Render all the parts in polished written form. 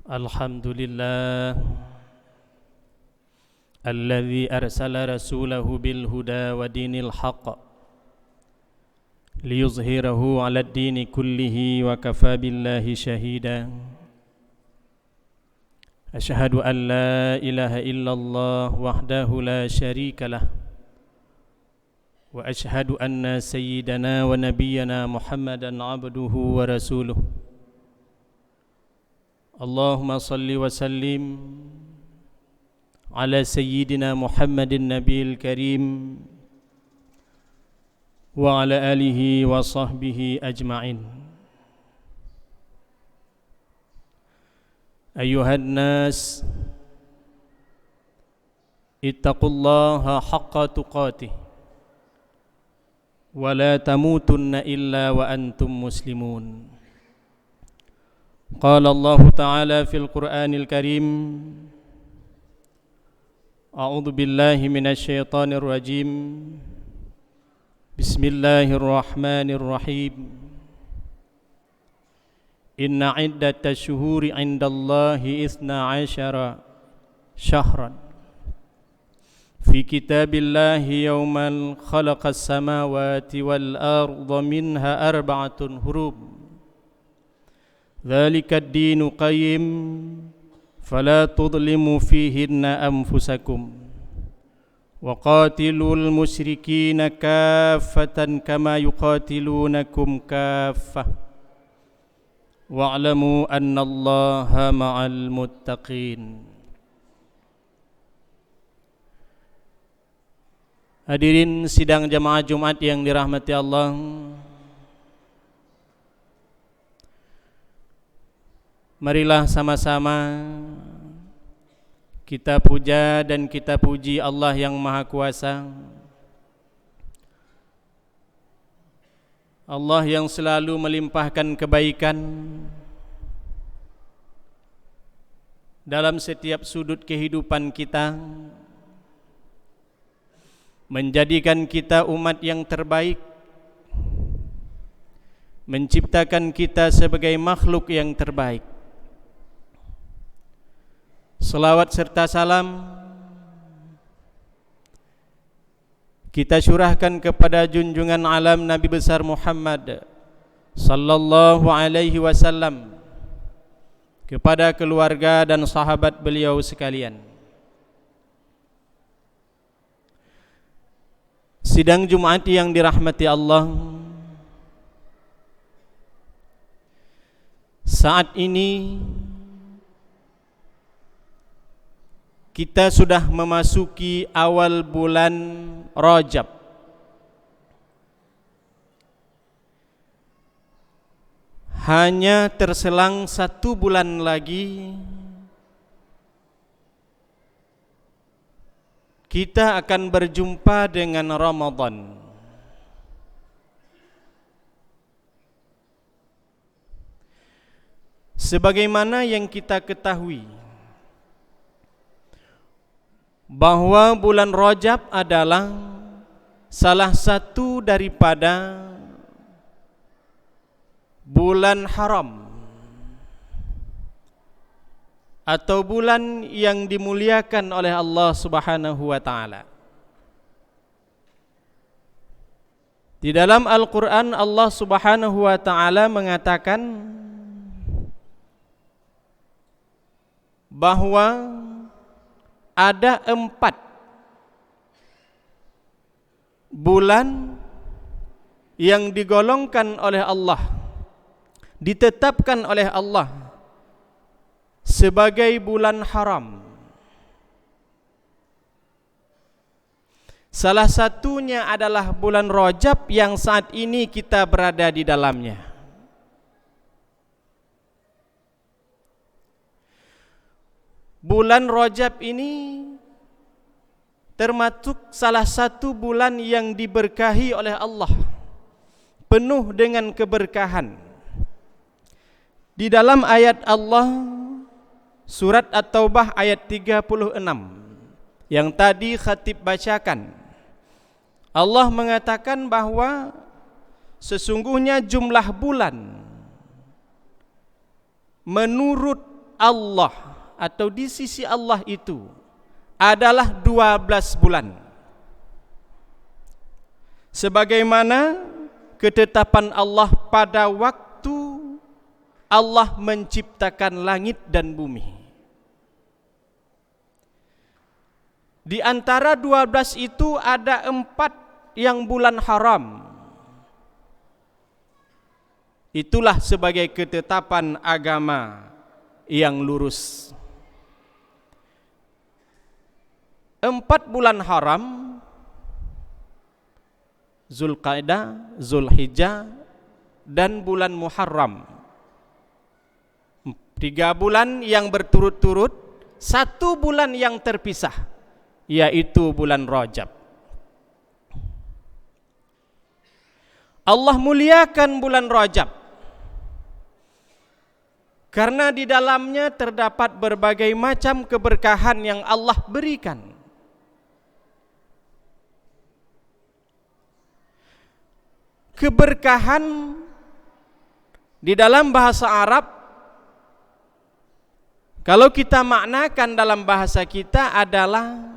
الحمد لله الذي أرسل رسوله بالهدى ودين الحق ليظهره على الدين كله وكفى بالله شهيدا أشهد أن لا إله إلا الله وحده لا شريك له وأشهد أن سيدنا ونبينا محمدا عبده ورسوله اللهم صل وسلم على سيدنا محمد النبي الكريم وعلى آله وصحبه أجمعين أيها الناس اتقوا الله حق تقاته ولا تموتن إلا وأنتم مسلمون قال الله تعالى في القرآن الكريم أعوذ بالله من الشيطان الرجيم بسم الله الرحمن الرحيم إن عدة الشهور عند الله 12 شهرا في كتاب الله يوم خلق السماوات والأرض منها 4 حرم ذلك الدين قيم فلا تظلموا فيهن أنفسكم وقاتلوا المشركين كافة كما يقاتلونكم كافة واعلموا أن الله مع المتقين. Hadirin sidang jamaah Jumat yang dirahmati Allah, marilah sama-sama kita puja dan kita puji Allah yang Maha Kuasa, Allah yang selalu melimpahkan kebaikan dalam setiap sudut kehidupan kita, menjadikan kita umat yang terbaik, menciptakan kita sebagai makhluk yang terbaik. Selawat serta salam kita curahkan kepada junjungan alam Nabi besar Muhammad sallallahu alaihi wasallam, kepada keluarga dan sahabat beliau sekalian. Sidang Jumat yang dirahmati Allah, saat ini kita sudah memasuki awal bulan Rajab. Hanya terselang 1 bulan lagi kita akan berjumpa dengan Ramadan. Sebagaimana yang kita ketahui bahwa bulan Rajab adalah salah satu daripada bulan haram atau bulan yang dimuliakan oleh Allah Subhanahu wa taala. Di dalam Al-Qur'an Allah Subhanahu wa taala mengatakan bahwa ada 4 bulan yang digolongkan oleh Allah, ditetapkan oleh Allah sebagai bulan haram. Salah satunya adalah bulan Rajab yang saat ini kita berada di dalamnya. Bulan Rajab ini termasuk salah satu bulan yang diberkahi oleh Allah, penuh dengan keberkahan. Di dalam ayat Allah surat At-Taubah ayat 36 yang tadi khatib bacakan, Allah mengatakan bahwa sesungguhnya jumlah bulan menurut Allah atau di sisi Allah itu adalah 12 bulan. Sebagaimana ketetapan Allah pada waktu Allah menciptakan langit dan bumi. Di antara 12 itu ada 4 yang bulan haram. Itulah sebagai ketetapan agama yang lurus. 4 bulan haram, Zulqa'dah, Zulhijjah, dan bulan Muharram. 3 bulan yang berturut-turut, 1 bulan yang terpisah, yaitu bulan Rajab. Allah muliakan bulan Rajab karena di dalamnya terdapat berbagai macam keberkahan yang Allah berikan. Keberkahan di dalam bahasa Arab, kalau kita maknakan dalam bahasa kita, adalah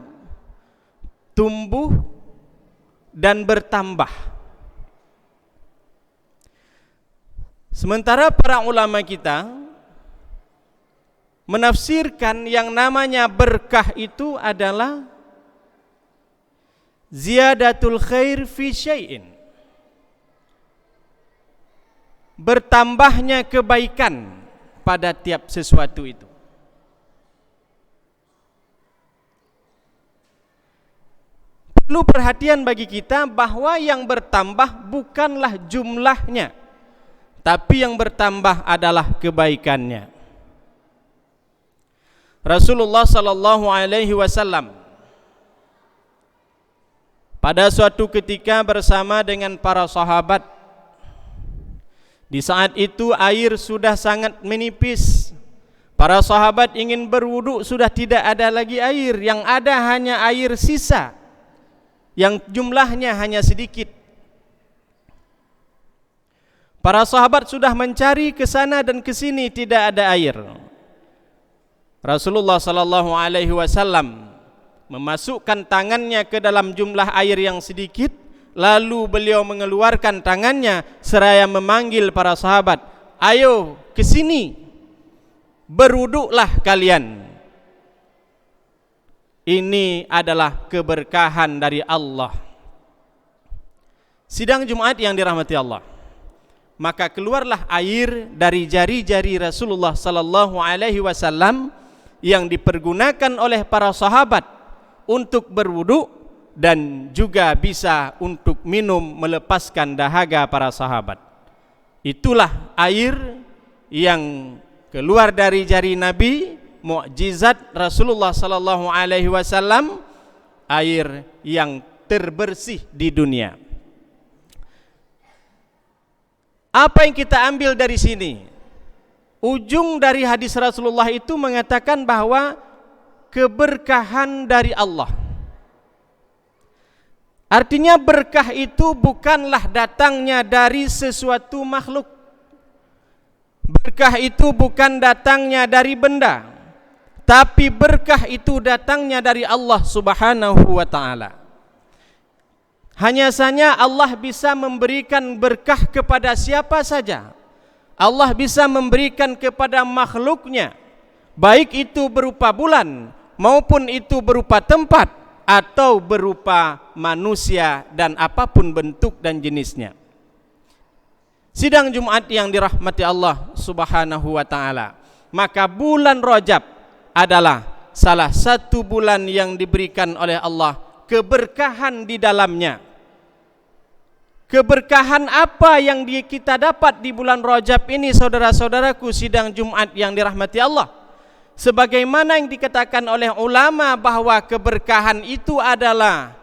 tumbuh dan bertambah. Sementara para ulama kita menafsirkan yang namanya berkah itu adalah ziyadatul khair fi syai'in, bertambahnya kebaikan pada tiap sesuatu itu. Perlu perhatian bagi kita bahwa yang bertambah bukanlah jumlahnya, tapi yang bertambah adalah kebaikannya. Rasulullah sallallahu alaihi wasallam pada suatu ketika bersama dengan para sahabat, di saat itu air sudah sangat menipis. Para sahabat ingin berwudu, sudah tidak ada lagi air, yang ada hanya air sisa yang jumlahnya hanya sedikit. Para sahabat sudah mencari ke sana dan ke sini, tidak ada air. Rasulullah sallallahu alaihi wasallam memasukkan tangannya ke dalam jumlah air yang sedikit, lalu beliau mengeluarkan tangannya seraya memanggil para sahabat, "Ayo ke sini, berwuduklah kalian. Ini adalah keberkahan dari Allah." Sidang Jumat yang dirahmati Allah, maka keluarlah air dari jari-jari Rasulullah sallallahu alaihi wasallam yang dipergunakan oleh para sahabat untuk berwudu dan juga bisa untuk minum melepaskan dahaga para sahabat. Itulah air yang keluar dari jari Nabi, mukjizat Rasulullah sallallahu alaihi wasallam, air yang terbersih di dunia. Apa yang kita ambil dari sini? Ujung dari hadis Rasulullah itu mengatakan bahwa keberkahan dari Allah. Artinya berkah itu bukanlah datangnya dari sesuatu makhluk. Berkah itu bukan datangnya dari benda, tapi berkah itu datangnya dari Allah Subhanahu wa ta'ala. Hanya saja Allah bisa memberikan berkah kepada siapa saja. Allah bisa memberikan kepada makhluknya, baik itu berupa bulan maupun itu berupa tempat atau berupa manusia dan apapun bentuk dan jenisnya. Sidang Jumat yang dirahmati Allah Subhanahu wa ta'ala, maka bulan Rajab adalah salah satu bulan yang diberikan oleh Allah keberkahan di dalamnya. Keberkahan apa yang kita dapat di bulan Rajab ini, saudara-saudaraku sidang Jumat yang dirahmati Allah? Sebagaimana yang dikatakan oleh ulama bahwa keberkahan itu adalah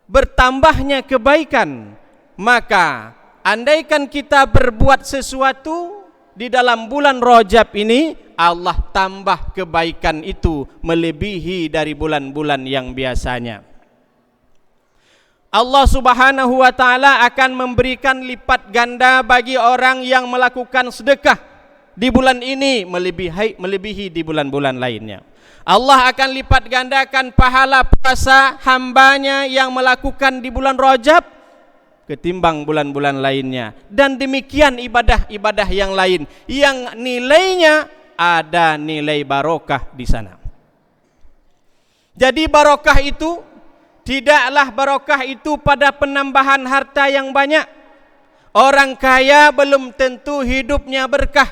bertambahnya kebaikan, maka andaikan kita berbuat sesuatu di dalam bulan Rajab ini, Allah tambah kebaikan itu melebihi dari bulan-bulan yang biasanya. Allah Subhanahu wa ta'ala akan memberikan lipat ganda bagi orang yang melakukan sedekah di bulan ini melebihi di bulan-bulan lainnya. Allah akan lipat gandakan pahala puasa hambanya yang melakukan di bulan Rajab ketimbang bulan-bulan lainnya. Dan demikian ibadah-ibadah yang lain yang nilainya ada nilai barokah di sana. Jadi barokah itu tidaklah barokah itu pada penambahan harta yang banyak. Orang kaya belum tentu hidupnya berkah.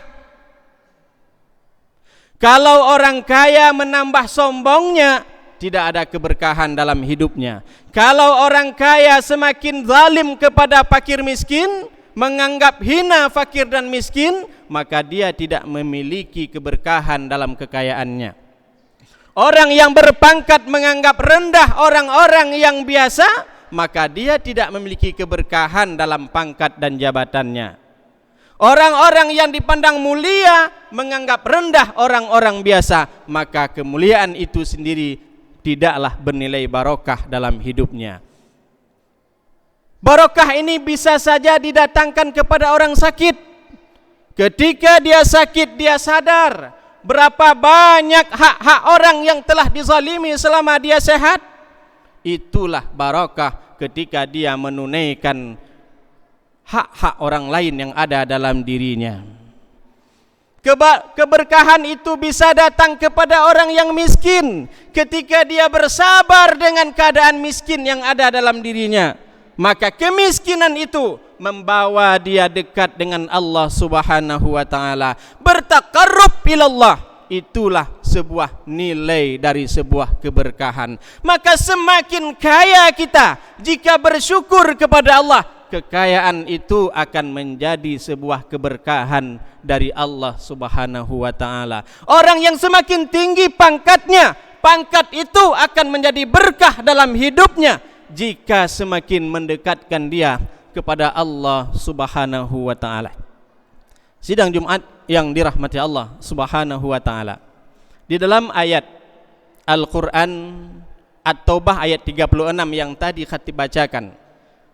Kalau orang kaya menambah sombongnya, tidak ada keberkahan dalam hidupnya. Kalau orang kaya semakin zalim kepada fakir miskin, menganggap hina fakir dan miskin, maka dia tidak memiliki keberkahan dalam kekayaannya. Orang yang berpangkat menganggap rendah orang-orang yang biasa, maka dia tidak memiliki keberkahan dalam pangkat dan jabatannya. Orang-orang yang dipandang mulia menganggap rendah orang-orang biasa, maka kemuliaan itu sendiri tidaklah bernilai barokah dalam hidupnya. Barokah ini bisa saja didatangkan kepada orang sakit. Ketika dia sakit, dia sadar berapa banyak hak-hak orang yang telah dizalimi selama dia sehat. Itulah barokah ketika dia menunaikan hak-hak orang lain yang ada dalam dirinya. Keberkahan itu bisa datang kepada orang yang miskin ketika dia bersabar dengan keadaan miskin yang ada dalam dirinya. Maka kemiskinan itu membawa dia dekat dengan Allah Subhanahu wa taala, bertaqarrub ilallah. Itulah sebuah nilai dari sebuah keberkahan. Maka semakin kaya kita jika bersyukur kepada Allah, kekayaan itu akan menjadi sebuah keberkahan dari Allah Subhanahu wa taala. Orang yang semakin tinggi pangkatnya, pangkat itu akan menjadi berkah dalam hidupnya jika semakin mendekatkan dia kepada Allah Subhanahu wa taala. Sidang Jumat yang dirahmati Allah Subhanahu wa taala. Di dalam ayat Al-Qur'an At-Taubah ayat 36 yang tadi khatib bacakan,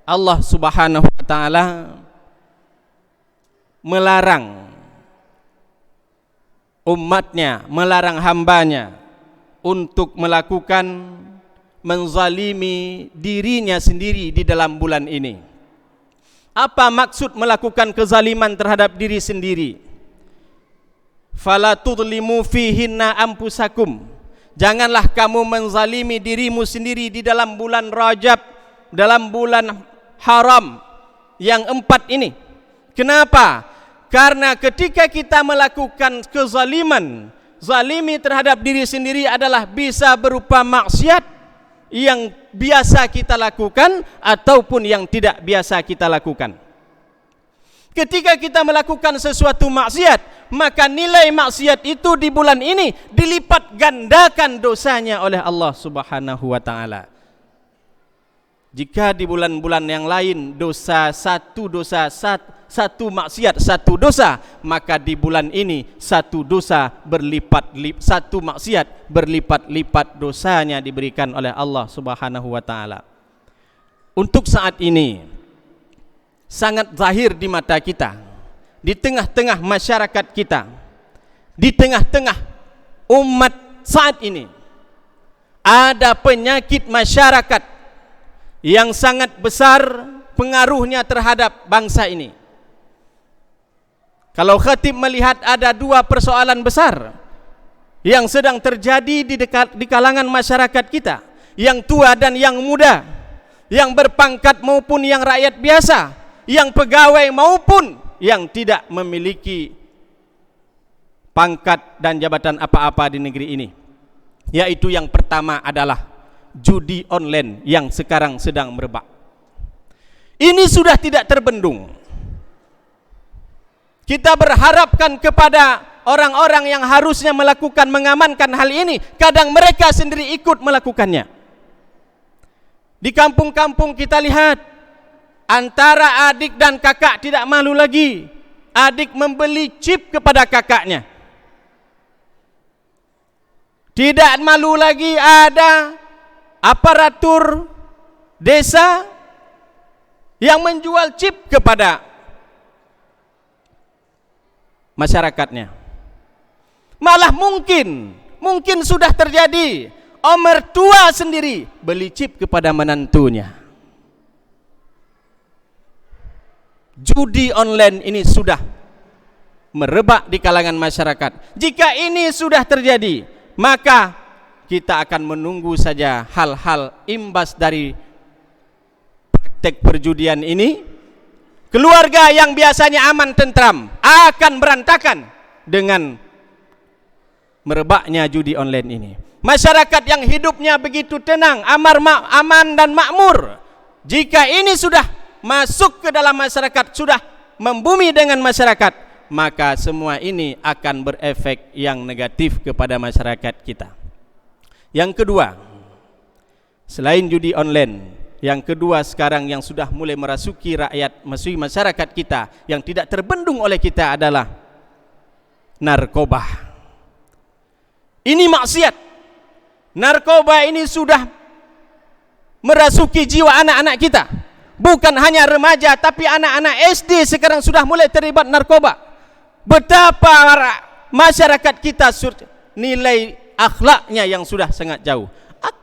Allah Subhanahu wa taala melarang umatnya, melarang hambanya untuk melakukan menzalimi dirinya sendiri di dalam bulan ini. Apa maksud melakukan kezaliman terhadap diri sendiri? Fala tudlimu fihinna anfusakum. Janganlah kamu menzalimi dirimu sendiri di dalam bulan Rajab, dalam bulan haram yang 4 ini. Kenapa? Karena ketika kita melakukan kezaliman, zalimi terhadap diri sendiri adalah bisa berupa maksiat yang biasa kita lakukan ataupun yang tidak biasa kita lakukan. Ketika kita melakukan sesuatu maksiat, maka nilai maksiat itu di bulan ini dilipat gandakan dosanya oleh Allah Subhanahu wa taala. Jika di bulan-bulan yang lain satu maksiat satu dosa, maka di bulan ini satu maksiat berlipat-lipat dosanya diberikan oleh Allah Subhanahu wa taala. Untuk saat ini sangat zahir di mata kita, di tengah-tengah masyarakat kita, di tengah-tengah umat saat ini ada penyakit masyarakat yang sangat besar pengaruhnya terhadap bangsa ini. Kalau khatib melihat ada 2 persoalan besar yang sedang terjadi di kalangan masyarakat kita, yang tua dan yang muda, yang berpangkat maupun yang rakyat biasa, yang pegawai maupun yang tidak memiliki pangkat dan jabatan apa-apa di negeri ini. Yaitu yang pertama adalah judi online yang sekarang sedang merebak. Ini sudah tidak terbendung. Kita berharapkan kepada orang-orang yang harusnya mengamankan hal ini, kadang mereka sendiri ikut melakukannya. Di kampung-kampung kita lihat antara adik dan kakak tidak malu lagi. Adik membeli chip kepada kakaknya. Tidak malu lagi ada aparatur desa yang menjual chip kepada masyarakatnya. Malah mungkin sudah terjadi mertua sendiri beli chip kepada menantunya. Judi online ini sudah merebak di kalangan masyarakat. Jika ini sudah terjadi, maka kita akan menunggu saja hal-hal imbas dari praktek perjudian ini. Keluarga yang biasanya aman tentram akan berantakan dengan merebaknya judi online ini. Masyarakat yang hidupnya begitu tenang, aman dan makmur, jika ini sudah masuk ke dalam masyarakat, sudah membumi dengan masyarakat, maka semua ini akan berefek yang negatif kepada masyarakat kita. Yang kedua, selain judi online, yang kedua sekarang yang sudah mulai merasuki masyarakat kita, yang tidak terbendung oleh kita adalah narkoba. Ini maksiat. Narkoba ini sudah merasuki jiwa anak-anak kita. Bukan hanya remaja, tapi anak-anak SD sekarang sudah mulai terlibat narkoba. Betapa masyarakat kita nilai akhlaknya yang sudah sangat jauh.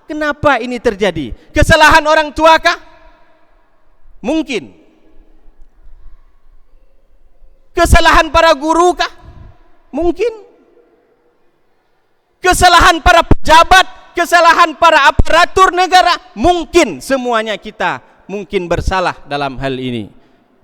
Kenapa ini terjadi? Kesalahan orang tua kah? Mungkin. Kesalahan para guru kah? Mungkin. Kesalahan para pejabat, kesalahan para aparatur negara, mungkin. Semuanya kita mungkin bersalah dalam hal ini.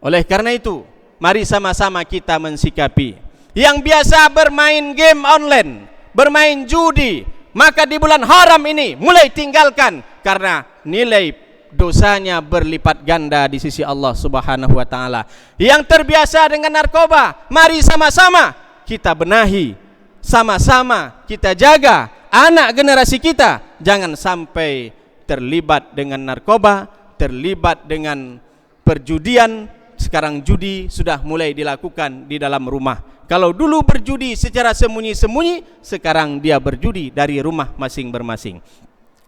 Oleh karena itu, mari sama-sama kita mensikapi. Yang biasa bermain game online, bermain judi, maka di bulan haram ini mulai tinggalkan, karena nilai dosanya berlipat ganda di sisi Allah Subhanahu wa taala. Yang terbiasa dengan narkoba, mari sama-sama kita benahi, sama-sama kita jaga anak generasi kita jangan sampai terlibat dengan narkoba, terlibat dengan perjudian. Sekarang judi sudah mulai dilakukan di dalam rumah. Kalau dulu berjudi secara sembunyi-sembunyi, sekarang dia berjudi dari rumah masing-masing.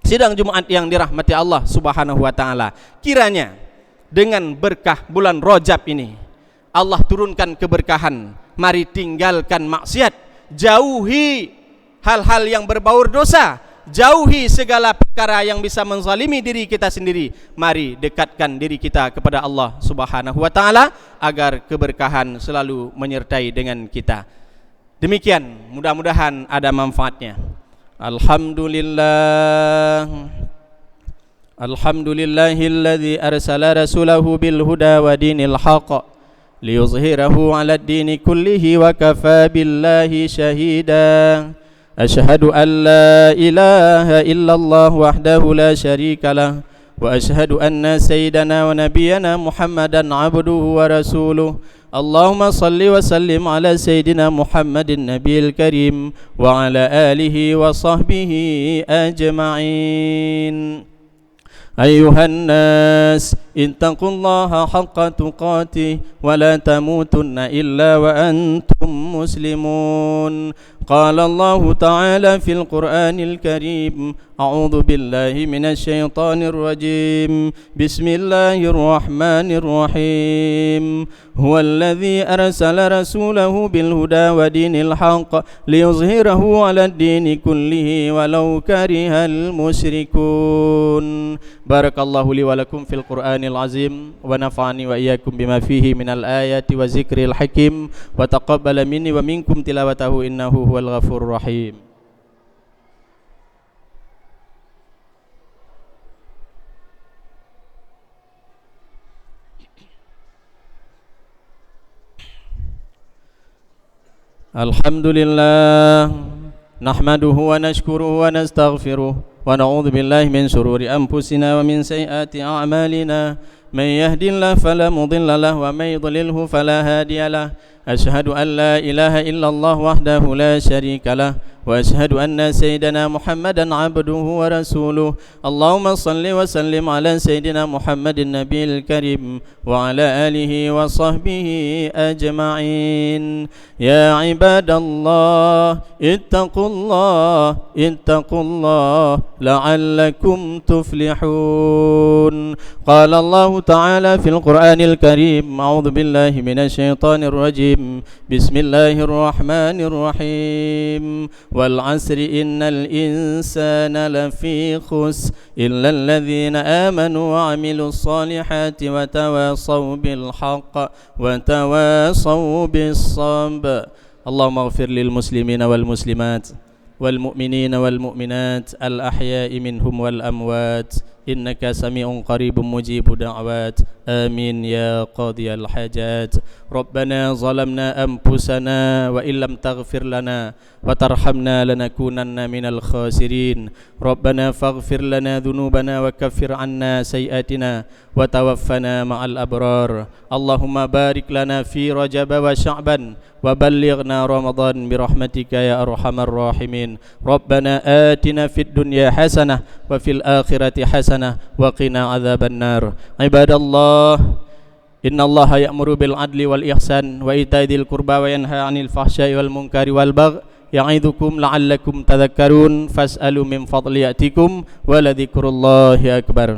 Sidang Jumat yang dirahmati Allah Subhanahu wa taala, kiranya dengan berkah bulan Rajab ini Allah turunkan keberkahan. Mari tinggalkan maksiat, jauhi hal-hal yang berbaur dosa, jauhi segala perkara yang bisa menzalimi diri kita sendiri. Mari dekatkan diri kita kepada Allah Subhanahu wa taala agar keberkahan selalu menyertai dengan kita. Demikian, mudah-mudahan ada manfaatnya. Alhamdulillahilladzi arsala rasulahu bil huda wa dinil haqq liyuzhirahu 'alad dini kullihi wa kafa billahi shahida. Asyhadu an la ilaha illallah wahdahu la syarika lah wa asyhadu anna sayyidana wa nabiyyana Muhammadan 'abduhu wa rasuluh. Allahumma salli wa sallim ala sayyidina Muhammadin nabiyil karim wa ala alihi wa sahbihi ajma'in. Ayuhan nas ittaqullaha haqqa tuqatih wa la tamutunna illa wa antum muslimun. Qala Allah ta'ala fil Qur'anil Karim, a'udzu billahi minasy syaithanir rajim. Bismillahirrahmanirrahim. Huwallazi arsala rasulahu bil huda wa dinil haqq liyuzhirahu 'alad dini kullihi walau karihal musyrikun. Barakallahu li wa lakum fil Qur'anil azim wa nafa'ani wa iyyakum bima fihi minal ayati wa zikril hakim wa taqabbala minni wa minkum tilawatahu innahu huwal ghafurur rahim. Alhamdulillah nahmaduhu wa nashkuruhu wa nastaghfiruh wa na'udzu billahi min shururi anfusina wa min sayyiati a'malina. Man yahdihillahu fala mudilla lahu wa may yudlilhu fala hadiya lahu. Asyhadu an la ilaha illallah wahdahu la syarika lah wa asyhadu anna sayyidana Muhammadan 'abduhu wa rasuluh. Allahumma salli wa sallim ala sayyidina Muhammadin nabiyil karim wa ala alihi wa sahbihi ajma'in. Ya ibadallah ittaqullah la'allakum tuflihun. Qala Allah تعالى في القرآن الكريم: أعوذ بالله من الشيطان الرجيم، بسم الله الرحمن الرحيم، والعصر إن الإنسان لفي خسر إلا الذين آمنوا وعملوا الصالحات وتواصوا بالحق وتواصوا بالصبر. اللهم اغفر للمسلمين والمسلمات والمؤمنين والمؤمنات الأحياء منهم والأموات إنك سميع قريب مجيب دعوات. آمين يا قاضي الحاجات. ربنا ظلمنا أنفسنا وإن لم تغفر لنا وترحمنا لنكونن من الخاسرين. ربنا فاغفر لنا ذنوبنا وكفر عنا سيئاتنا وتوفنا مع الأبرار. اللهم بارك لنا في رجب وشعبان وبلغنا رمضان برحمتك يا أرحم الراحمين. ربنا آتنا في الدنيا حسنة وفي الآخرة حسنة وقنا عذاب النار. عباد الله، إن الله يأمر بالعدل والإحسان وإيتاء ذي القربى وينهى عن الفحشاء والمنكر والبغي يعظكم لعلكم تذكرون. فاسألوا من فضل يأتكم ولذكر الله أكبر.